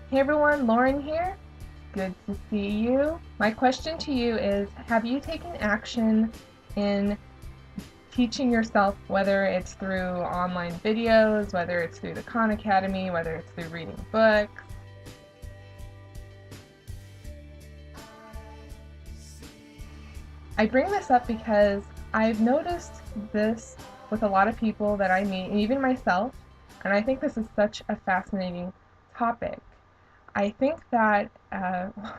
Hey everyone, Lauren here. Good to see you. My question to you is, have you taken action in teaching yourself, whether it's through online videos, whether it's through the Khan Academy, whether it's through reading books? I bring this up because I've noticed this with a lot of people that I meet, and even myself, and I think this is such a fascinating topic. I think that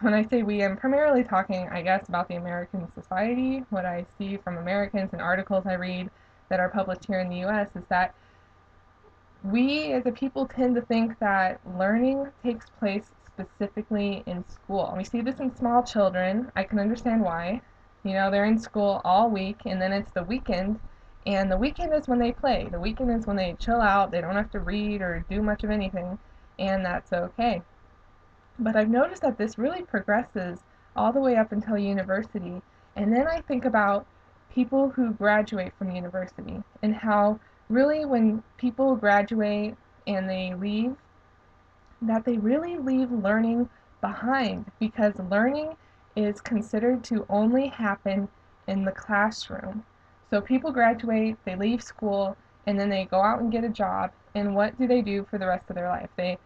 when I say we, I'm primarily talking, I guess, about the American society. What I see from Americans and articles I read that are published here in the US is that we as a people tend to think that learning takes place specifically in school. And we see this in small children. I can understand why. You know, they're in school all week and then it's the weekend. And the weekend is when they play. The weekend is when they chill out. They don't have to read or do much of anything. And that's okay. But I've noticed that this really progresses all the way up until university. And then I think about people who graduate from university and how really when people graduate and they leave, that they really leave learning behind because learning is considered to only happen in the classroom. So people graduate, they leave school, and then they go out and get a job. And what do they do for the rest of their life? They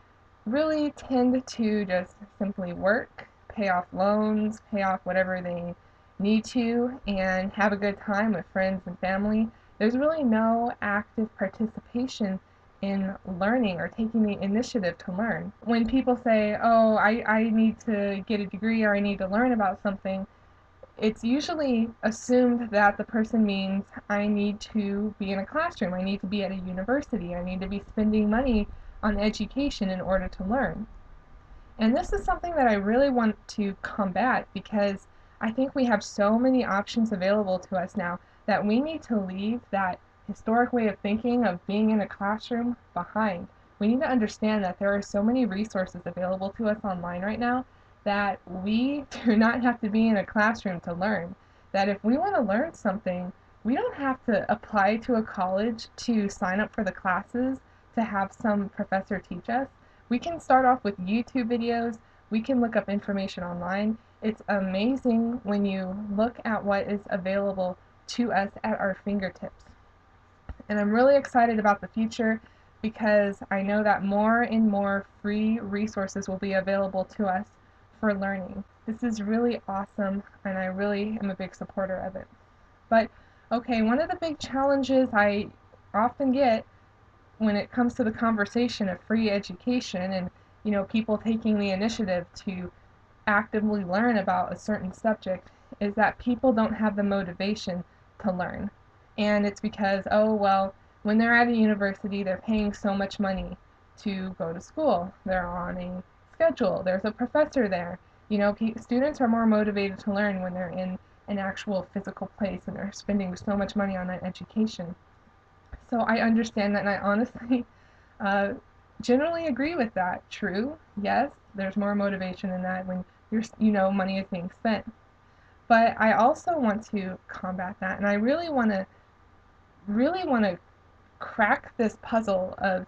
really tend to just simply work, pay off loans, pay off whatever they need to, and have a good time with friends and family. There's really no active participation in learning or taking the initiative to learn. When people say, oh, I need to get a degree or I need to learn about something, it's usually assumed that the person means I need to be in a classroom, I need to be at a university, I need to be spending money on education in order to learn. And this is something that I really want to combat because I think we have so many options available to us now that we need to leave that historic way of thinking of being in a classroom behind. We need to understand that there are so many resources available to us online right now that we do not have to be in a classroom to learn. That if we want to learn something, we don't have to apply to a college to sign up for the classes to have some professor teach us. We can start off with YouTube videos. We can look up information online. It's amazing when you look at what is available to us at our fingertips. And I'm really excited about the future because I know that more and more free resources will be available to us for learning. This is really awesome, and I really am a big supporter of it. But okay, one of the big challenges I often get when it comes to the conversation of free education and people taking the initiative to actively learn about a certain subject is that people don't have the motivation to learn. And it's because, oh, well, when they're at a university, they're paying so much money to go to school. They're on a schedule. There's a professor there. Students are more motivated to learn when they're in an actual physical place and they're spending so much money on that education. So I understand that, and I honestly uh, generally agree with that. True, yes, there's more motivation in that when money is being spent. But I also want to combat that, and I really want to crack this puzzle of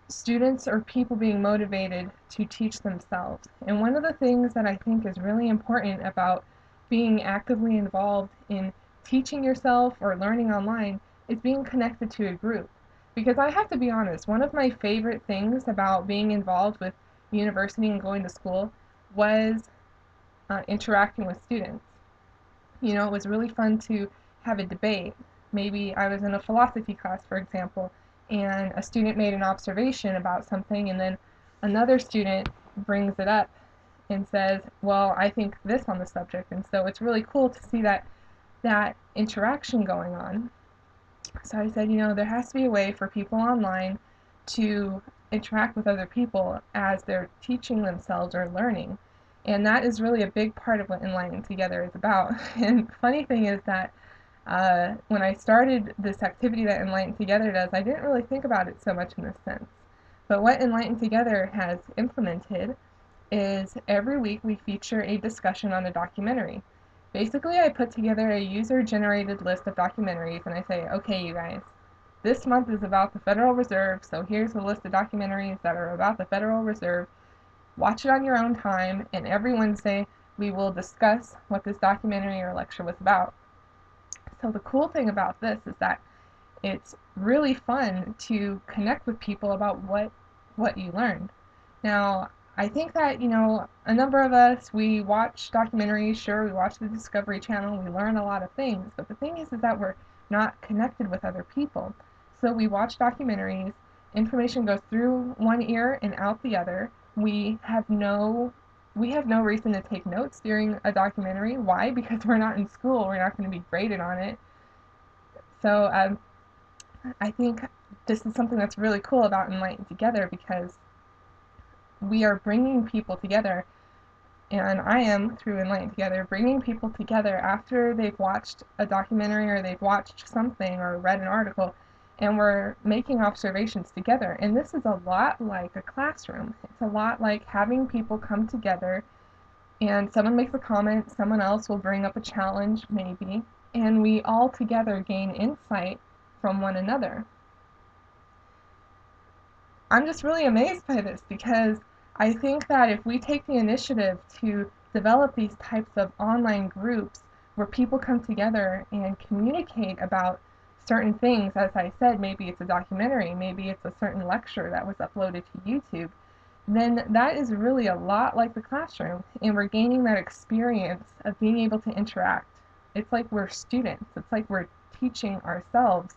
students or people being motivated to teach themselves. And one of the things that I think is really important about being actively involved in teaching yourself or learning online is being connected to a group. Because I have to be honest, one of my favorite things about being involved with university and going to school was interacting with students. It was really fun to have a debate. Maybe I was in a philosophy class, for example, and a student made an observation about something, and then another student brings it up and says, well, I think this on the subject. And so it's really cool to see that interaction going on. So I said, there has to be a way for people online to interact with other people as they're teaching themselves or learning. And that is really a big part of what Enlighten Together is about. And the funny thing is that when I started this activity that Enlighten Together does, I didn't really think about it so much in this sense. But what Enlighten Together has implemented is every week we feature a discussion on a documentary. Basically, I put together a user-generated list of documentaries and I say, okay, you guys, this month is about the Federal Reserve, so here's a list of documentaries that are about the Federal Reserve. watch it on your own time, and every Wednesday we will discuss what this documentary or lecture was about. So the cool thing about this is that it's really fun to connect with people about what you learned. Now, I think that, a number of us, we watch documentaries, sure, we watch the Discovery Channel, we learn a lot of things, but the thing is that we're not connected with other people. So we watch documentaries, information goes through one ear and out the other. We have no reason to take notes during a documentary. Why? Because we're not in school. We're not going to be graded on it. So I think this is something that's really cool about Enlighten Together, because we are bringing people together, and I am, through Enlighten Together, bringing people together after they've watched a documentary or they've watched something or read an article, and we're making observations together. And this is a lot like a classroom. It's a lot like having people come together, and someone makes a comment, someone else will bring up a challenge maybe, and we all together gain insight from one another. I'm just really amazed by this, because I think that if we take the initiative to develop these types of online groups where people come together and communicate about certain things, as I said, maybe it's a documentary, maybe it's a certain lecture that was uploaded to YouTube, then that is really a lot like the classroom, and we're gaining that experience of being able to interact. It's like we're students. It's like we're teaching ourselves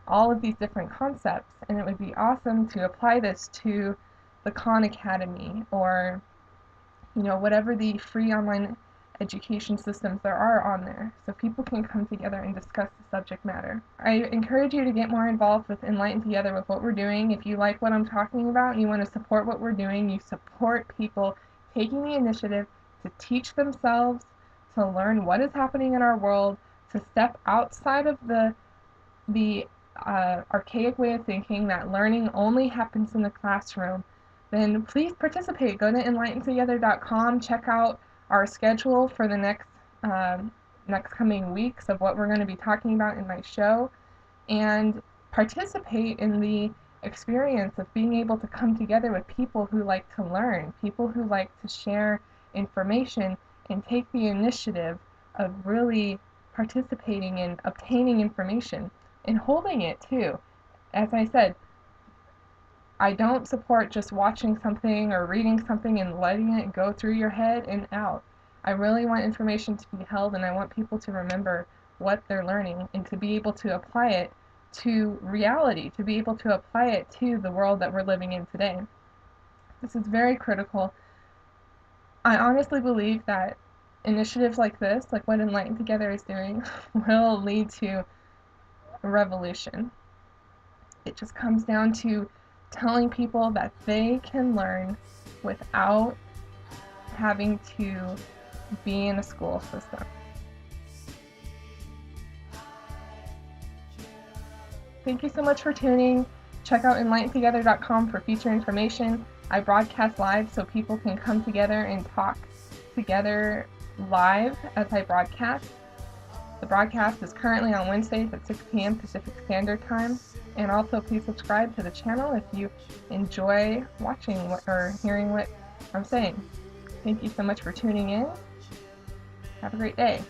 all of these different concepts, and it would be awesome to apply this to the Khan Academy, or whatever the free online education systems there are on there, so people can come together and discuss the subject matter. I encourage you to get more involved with Enlighten Together, with what we're doing. If you like what I'm talking about and you want to support what we're doing, you support people taking the initiative to teach themselves, to learn what is happening in our world, to step outside of the archaic way of thinking that learning only happens in the classroom, then please participate. Go to enlightentogether.com, check out our schedule for the next coming weeks of what we're going to be talking about in my show, and participate in the experience of being able to come together with people who like to learn, people who like to share information and take the initiative of really participating in obtaining information and holding it too. As I said, I don't support just watching something or reading something and letting it go through your head and out. I really want information to be held, and I want people to remember what they're learning and to be able to apply it to reality, to be able to apply it to the world that we're living in today. This is very critical. I honestly believe that initiatives like this, like what Enlighten Together is doing, will lead to a revolution. It just comes down to telling people that they can learn without having to be in a school system. Thank you so much for tuning. Check out enlightentogether.com for future information. I broadcast live so people can come together and talk together live as I broadcast. The broadcast is currently on Wednesdays at 6 p.m. Pacific Standard Time. And also, please subscribe to the channel if you enjoy watching or hearing what I'm saying. Thank you so much for tuning in. Have a great day.